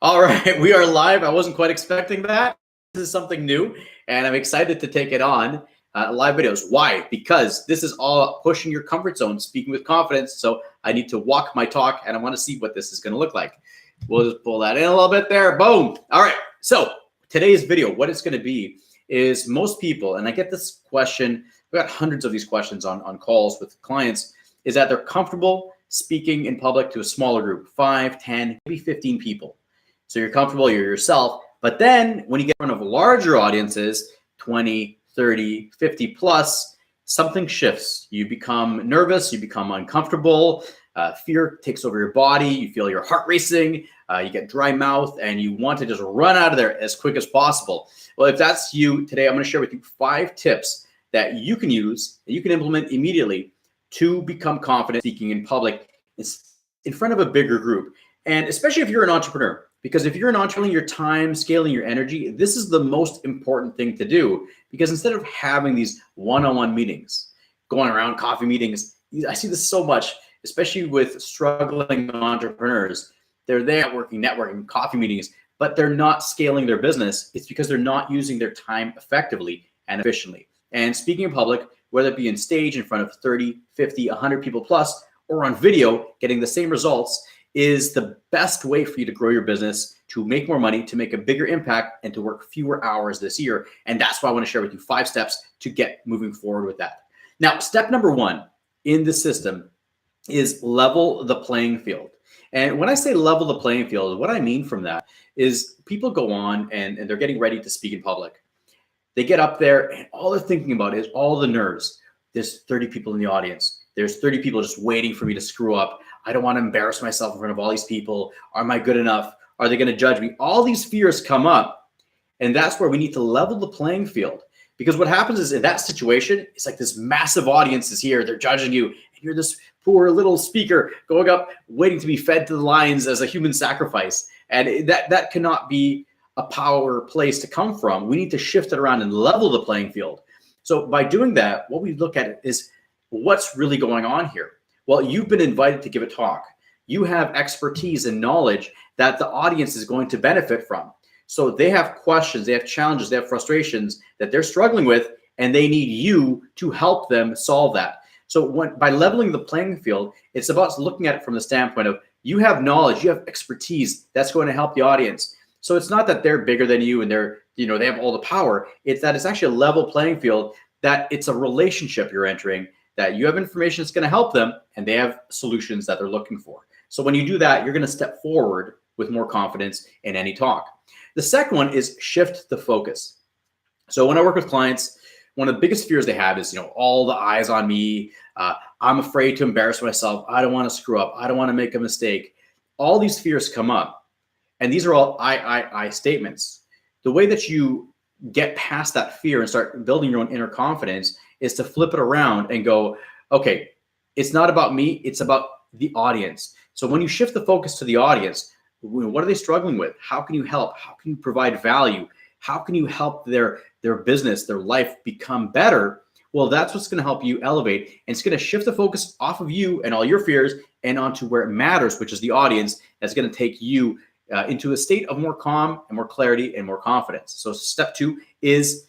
All right, we are live. I wasn't quite expecting that. This is something new, and I'm excited to take it on. Live videos. Why? Because this is all pushing your comfort zone, speaking with confidence. So I need to walk my talk, and I want to see what this is going to look like. We'll just pull that in a little bit there. Boom. All right. So today's video, what it's going to be is most people, and I get this question, we got hundreds of these questions on calls with clients, is that they're comfortable speaking in public to a smaller group, 5, 10, maybe 15 people. So you're comfortable, you're yourself. But then when you get in front of larger audiences, 20, 30, 50 plus, something shifts. You become nervous, you become uncomfortable, fear takes over your body, you feel your heart racing, you get dry mouth, and you want to just run out of there as quick as possible. Well, if that's you, today I'm going to share with you 5 tips that you can use, that you can implement immediately to become confident speaking in public in front of a bigger group. And especially if you're an entrepreneur. Because if you're an entrepreneur, your time, scaling your energy, this is the most important thing to do. Because instead of having these one-on-one meetings, going around coffee meetings, I see this so much, especially with struggling entrepreneurs. They're there networking, coffee meetings, but they're not scaling their business. It's because they're not using their time effectively and efficiently. And speaking in public, whether it be in stage in front of 30, 50, 100 people plus, or on video, getting the same results, is the best way for you to grow your business, to make more money, to make a bigger impact, and to work fewer hours this year. And that's why I want to share with you 5 steps to get moving forward with that. Now, step number 1 in the system is level the playing field. And when I say level the playing field, what I mean from that is people go on and they're getting ready to speak in public. They get up there and all they're thinking about is all the nerves. There's 30 people in the audience. There's 30 people just waiting for me to screw up. I don't want to embarrass myself in front of all these people. Am I good enough? Are they going to judge me? All these fears come up. And that's where we need to level the playing field. Because what happens is in that situation, it's like this massive audience is here. They're judging you. And you're this poor little speaker going up, waiting to be fed to the lions as a human sacrifice. And that cannot be a power place to come from. We need to shift it around and level the playing field. So by doing that, what we look at is what's really going on here. Well, you've been invited to give a talk. You have expertise and knowledge that the audience is going to benefit from. So they have questions, they have challenges, they have frustrations that they're struggling with, and they need you to help them solve that. So by leveling the playing field, it's about looking at it from the standpoint of you have knowledge, you have expertise that's going to help the audience. So it's not that they're bigger than you and they have all the power. It's that it's actually a level playing field, that it's a relationship you're entering, that you have information that's going to help them and they have solutions that they're looking for. So when you do that, you're going to step forward with more confidence in any talk. The second one is shift the focus. So when I work with clients, one of the biggest fears they have is, all the eyes on me. I'm afraid to embarrass myself. I don't want to screw up. I don't want to make a mistake. All these fears come up. And these are all I statements. The way that you get past that fear and start building your own inner confidence is to flip it around and go, okay, it's not about me, it's about the audience. So when you shift the focus to the audience, what are they struggling with? How can you help? How can you provide value? How can you help their business, their life become better? Well, that's what's going to help you elevate. And it's going to shift the focus off of you and all your fears and onto where it matters, which is the audience. That's going to take you into a state of more calm and more clarity and more confidence. So step 2 is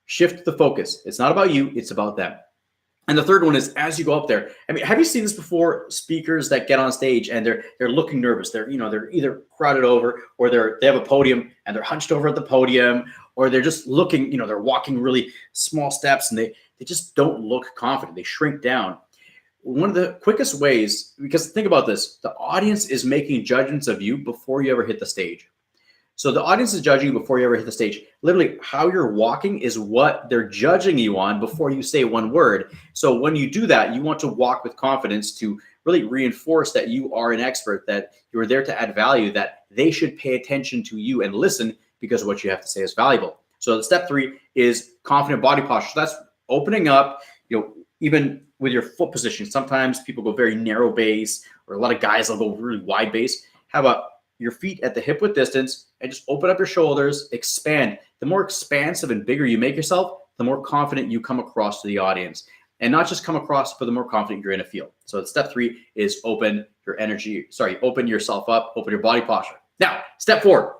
shift the focus. It's not about you, it's about them. And the third one is as you go up there. I mean, have you seen this before? Speakers that get on stage and they're looking nervous. They're either crowded over or they have a podium and they're hunched over at the podium, or they're just looking, they're walking really small steps and they just don't look confident. They shrink down. One of the quickest ways, because think about this, the audience is making judgments of you before you ever hit the stage. So the audience is judging you before you ever hit the stage. Literally, how you're walking is what they're judging you on before you say one word. So when you do that, you want to walk with confidence to really reinforce that you are an expert, that you're there to add value, that they should pay attention to you and listen because what you have to say is valuable. So step 3 is confident body posture. So that's opening up, even with your foot position. Sometimes people go very narrow base, or a lot of guys will go really wide base. How about your feet at the hip width distance and just open up your shoulders, expand. The more expansive and bigger you make yourself, the more confident you come across to the audience. And not just come across, but the more confident you're going to feel. So step 3 is open yourself up, open your body posture. Now, step four.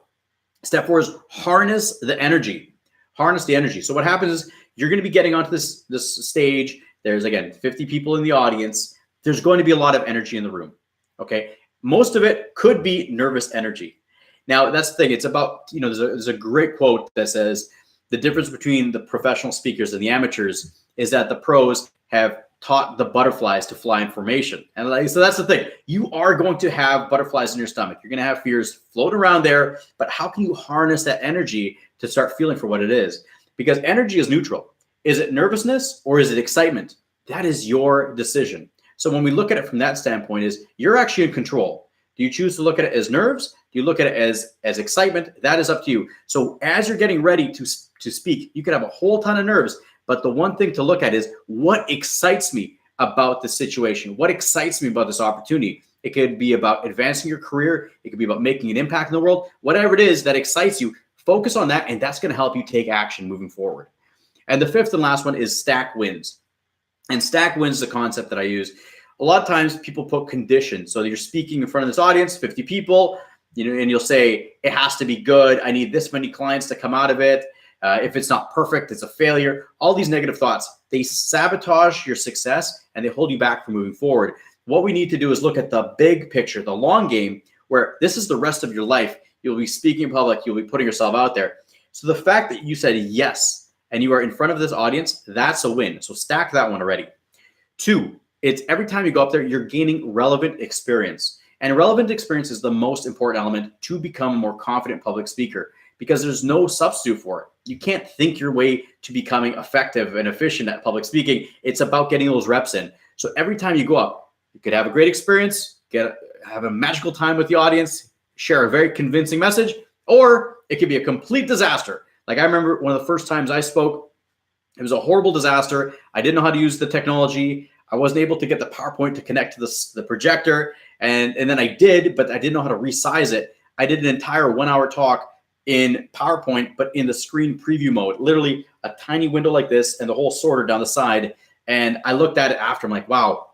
Step four is harness the energy. Harness the energy. So what happens is you're going to be getting onto this stage. There's, again, 50 people in the audience. There's going to be a lot of energy in the room. Okay. Most of it could be nervous energy. Now, that's the thing. It's about, there's a great quote that says the difference between the professional speakers and the amateurs is that the pros have taught the butterflies to fly in formation. And so that's the thing. You are going to have butterflies in your stomach. You're going to have fears float around there, but how can you harness that energy to start feeling for what it is? Because energy is neutral. Is it nervousness or is it excitement? That is your decision. So when we look at it from that standpoint, is you're actually in control. Do you choose to look at it as nerves? Do you look at it as excitement? That is up to you. So as you're getting ready to speak, you could have a whole ton of nerves, but the one thing to look at is what excites me about the situation? What excites me about this opportunity? It could be about advancing your career. It could be about making an impact in the world. Whatever it is that excites you, focus on that, and that's going to help you take action moving forward. And the fifth and last one is stack wins. And stack wins is a concept that I use. A lot of times people put conditions. So you're speaking in front of this audience, 50 people, and you'll say, it has to be good. I need this many clients to come out of it. If it's not perfect, it's a failure. All these negative thoughts, they sabotage your success and they hold you back from moving forward. What we need to do is look at the big picture, the long game, where this is the rest of your life. You'll be speaking in public. You'll be putting yourself out there. So the fact that you said yes and you are in front of this audience, that's a win. So stack that one already. 2, it's every time you go up there, you're gaining relevant experience. And relevant experience is the most important element to become a more confident public speaker, because there's no substitute for it. You can't think your way to becoming effective and efficient at public speaking. It's about getting those reps in. So every time you go up, you could have a great experience, have a magical time with the audience, share a very convincing message, or it could be a complete disaster. Like I remember one of the first times I spoke, it was a horrible disaster. I didn't know how to use the technology. I wasn't able to get the PowerPoint to connect to the projector. And then I did, but I didn't know how to resize it. I did an entire 1-hour talk in PowerPoint, but in the screen preview mode, literally a tiny window like this and the whole sorter down the side. And I looked at it after, I'm like, wow,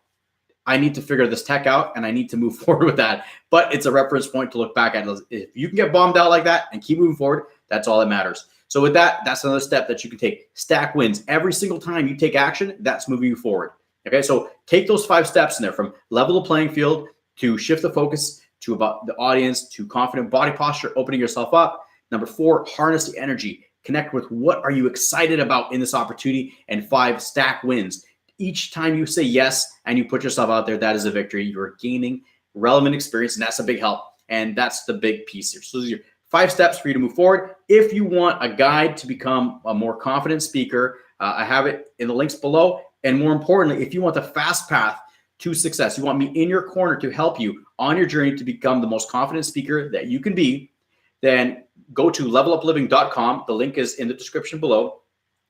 I need to figure this tech out and I need to move forward with that. But it's a reference point to look back at. If you can get bombed out like that and keep moving forward, that's all that matters. So with that, that's another step that you can take. Stack wins. Every single time you take action, that's moving you forward. Okay, so take those 5 steps in there, from level the playing field to shift the focus to about the audience to confident body posture, opening yourself up. Number 4, harness the energy. Connect with what are you excited about in this opportunity. And 5, stack wins. Each time you say yes and you put yourself out there, that is a victory. You're gaining relevant experience, and that's a big help. And that's the big piece here. So those are your 5 steps for you to move forward. If you want a guide to become a more confident speaker, I have it in the links below. And more importantly, if you want the fast path to success, you want me in your corner to help you on your journey to become the most confident speaker that you can be, then go to levelupliving.com. The link is in the description below.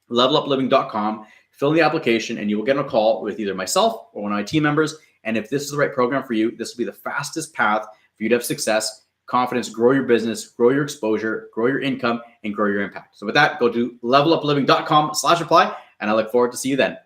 Levelupliving.com. Fill in the application and you will get on a call with either myself or one of my team members. And if this is the right program for you, this will be the fastest path for you to have success, confidence, grow your business, grow your exposure, grow your income, and grow your impact. So with that, go to levelupliving.com/apply, and I look forward to see you then.